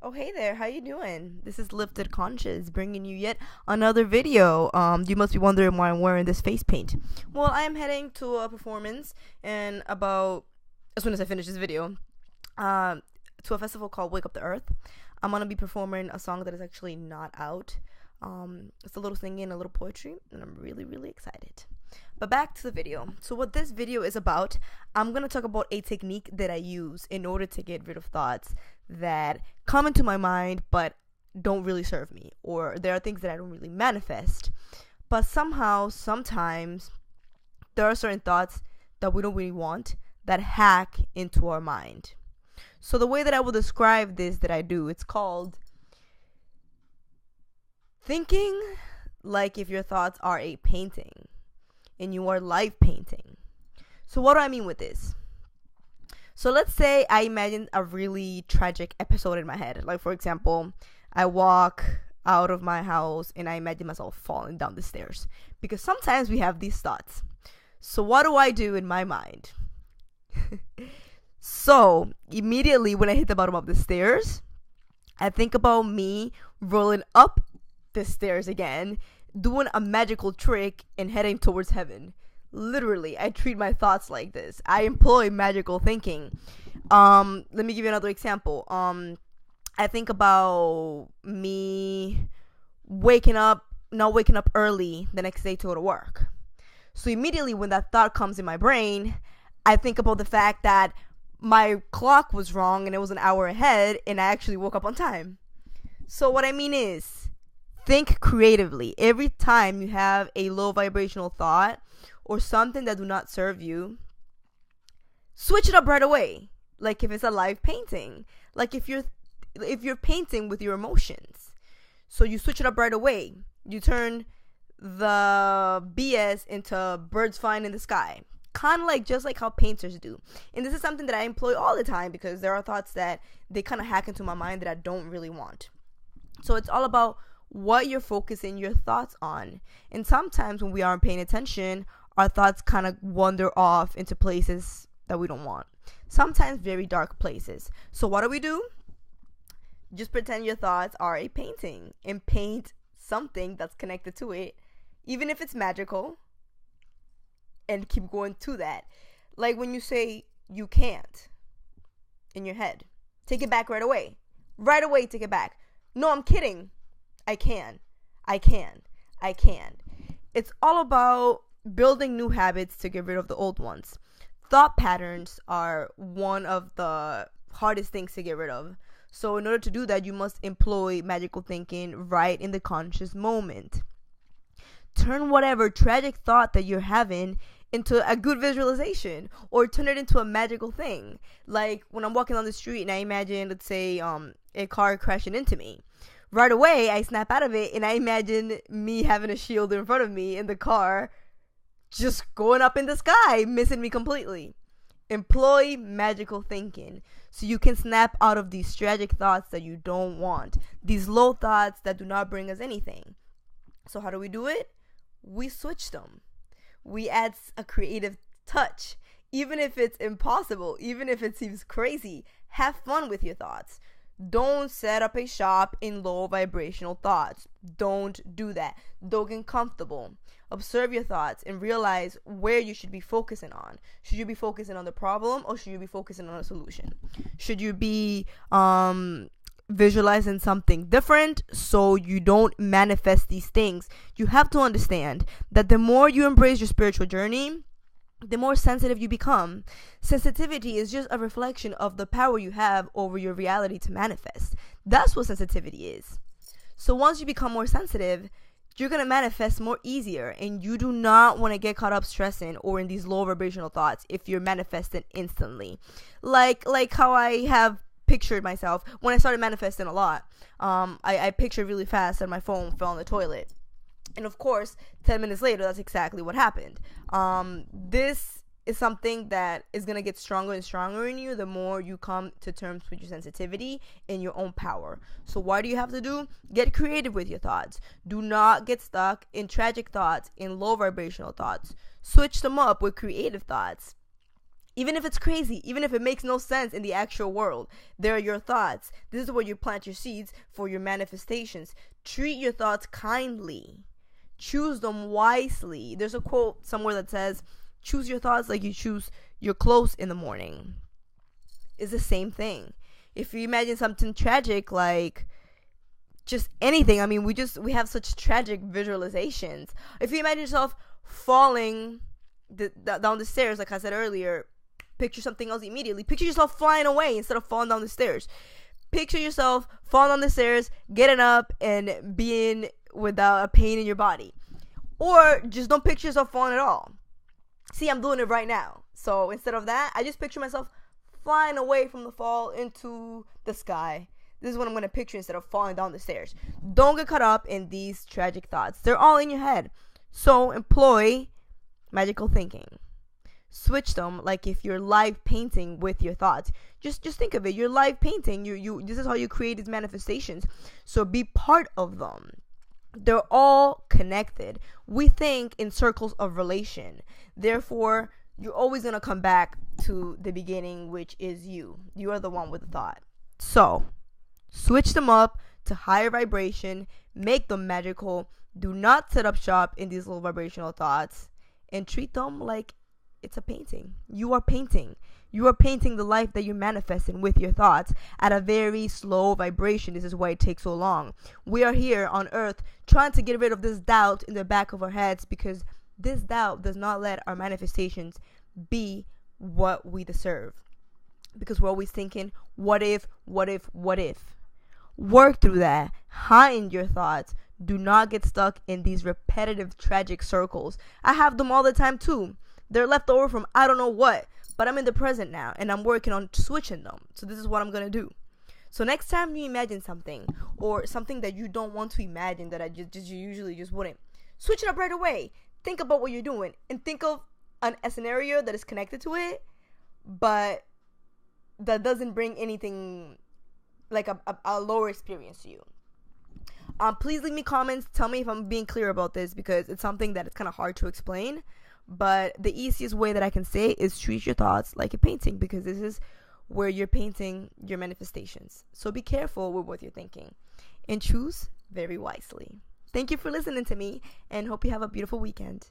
Oh, hey there, how you doing? This is Lifted Conscious bringing you yet another video. You must be wondering why I'm wearing this face paint. Well, I am heading to a performance and about as soon as I finish this video, to a festival called Wake Up the Earth. I'm gonna be performing a song that is actually not out. It's a little singing, a little poetry, and I'm really, really excited. But back to the video. So what this video is about, I'm going to talk about a technique that I use in order to get rid of thoughts that come into my mind but don't really serve me, or there are things that I don't really manifest. But somehow, sometimes, there are certain thoughts that we don't really want that hack into our mind. So the way that I will describe this that I do, it's called thinking like if your thoughts are a painting and you are live painting. So what do I mean with this? So let's say I imagine a really tragic episode in my head. Like, for example, I walk out of my house and I imagine myself falling down the stairs. Because sometimes we have these thoughts. So what do I do in my mind? So immediately when I hit the bottom of the stairs, I think about me rolling up the stairs again, doing a magical trick and heading towards heaven. Literally, I treat my thoughts like this. I employ magical thinking. Let me give you another example. I think about me not waking up early the next day to go to work. So immediately when that thought comes in my brain, I think about the fact that my clock was wrong and it was an hour ahead and I actually woke up on time. So what I mean is, think creatively. Every time you have a low vibrational thought or something that do not serve you, switch it up right away. Like if it's a live painting, like if you're painting with your emotions, so you switch it up right away. You turn the BS into birds flying in the sky, kind of like just like how painters do. And this is something that I employ all the time because there are thoughts that they kind of hack into my mind that I don't really want. So it's all about what you're focusing your thoughts on. And sometimes when we aren't paying attention, our thoughts kind of wander off into places that we don't want. Sometimes very dark places. So what do? Just pretend your thoughts are a painting and paint something that's connected to it, even if it's magical, and keep going to that. Like when you say you can't in your head, take it back right away. Right away, take it back. No, I'm kidding. I can. It's all about building new habits to get rid of the old ones. Thought patterns are one of the hardest things to get rid of. So in order to do that, you must employ magical thinking right in the conscious moment. Turn whatever tragic thought that you're having into a good visualization, or turn it into a magical thing. Like when I'm walking on the street and I imagine, let's say, a car crashing into me. Right away, I snap out of it and I imagine me having a shield in front of me in the car, just going up in the sky, missing me completely. Employ magical thinking so you can snap out of these tragic thoughts that you don't want, these low thoughts that do not bring us anything. So how do we do it? We switch them. We add a creative touch. Even if it's impossible, even if it seems crazy, have fun with your thoughts. Don't set up a shop in low vibrational thoughts. Don't do that. Don't get comfortable. Observe your thoughts and realize where you should be focusing on. Should you be focusing on the problem or should you be focusing on a solution? Should you be visualizing something different so you don't manifest these things? You have to understand that the more you embrace your spiritual journey, the more sensitive you become. Sensitivity is just a reflection of the power you have over your reality to manifest. That's what sensitivity is. So once you become more sensitive, you're going to manifest more easier, and you do not want to get caught up stressing or in these low vibrational thoughts if you're manifesting instantly. Like how I have pictured myself when I started manifesting a lot. I pictured really fast that my phone fell in the toilet. And of course, 10 minutes later, that's exactly what happened. This is something that is going to get stronger and stronger in you the more you come to terms with your sensitivity and your own power. So what do you have to do? Get creative with your thoughts. Do not get stuck in tragic thoughts, in low vibrational thoughts. Switch them up with creative thoughts. Even if it's crazy, even if it makes no sense in the actual world, they're your thoughts. This is where you plant your seeds for your manifestations. Treat your thoughts kindly. Choose them wisely. There's a quote somewhere that says, choose your thoughts like you choose your clothes in the morning. It's the same thing. If you imagine something tragic, like just anything, I mean, we have such tragic visualizations. If you imagine yourself falling down the stairs, like I said earlier, picture something else immediately. Picture yourself flying away instead of falling down the stairs. Picture yourself falling down the stairs, getting up, and being without a pain in your body. Or just don't picture yourself falling at all. See, I'm doing it right now. So instead of that, I just picture myself flying away from the fall into the sky. This is what I'm going to picture instead of falling down the stairs. Don't get caught up in these tragic thoughts. They're all in your head. So employ magical thinking. Switch them like if you're live painting with your thoughts. Just think of it. You're live painting. This is how you create these manifestations. So be part of them. They're all connected. We think in circles of relation. Therefore, you're always going to come back to the beginning, which is you. You are the one with the thought. So, switch them up to higher vibration. Make them magical. Do not set up shop in these low vibrational thoughts. And treat them like it's a painting. You are painting. You are painting the life that you're manifesting with your thoughts at a very slow vibration. This is why it takes so long. We are here on earth trying to get rid of this doubt in the back of our heads, because this doubt does not let our manifestations be what we deserve. Because we're always thinking, what if, what if, what if? Work through that. Heighten your thoughts. Do not get stuck in these repetitive tragic circles. I have them all the time too. They're left over from I don't know what, but I'm in the present now and I'm working on switching them. So this is what I'm going to do. So next time you imagine something, or something that you don't want to imagine, that you usually just wouldn't, switch it up right away. Think about what you're doing and think of a scenario that is connected to it, but that doesn't bring anything like a lower experience to you. Please leave me comments. Tell me if I'm being clear about this, because it's something that it's kind of hard to explain. But the easiest way that I can say is treat your thoughts like a painting, because this is where you're painting your manifestations. So be careful with what you're thinking and choose very wisely. Thank you for listening to me, and hope you have a beautiful weekend.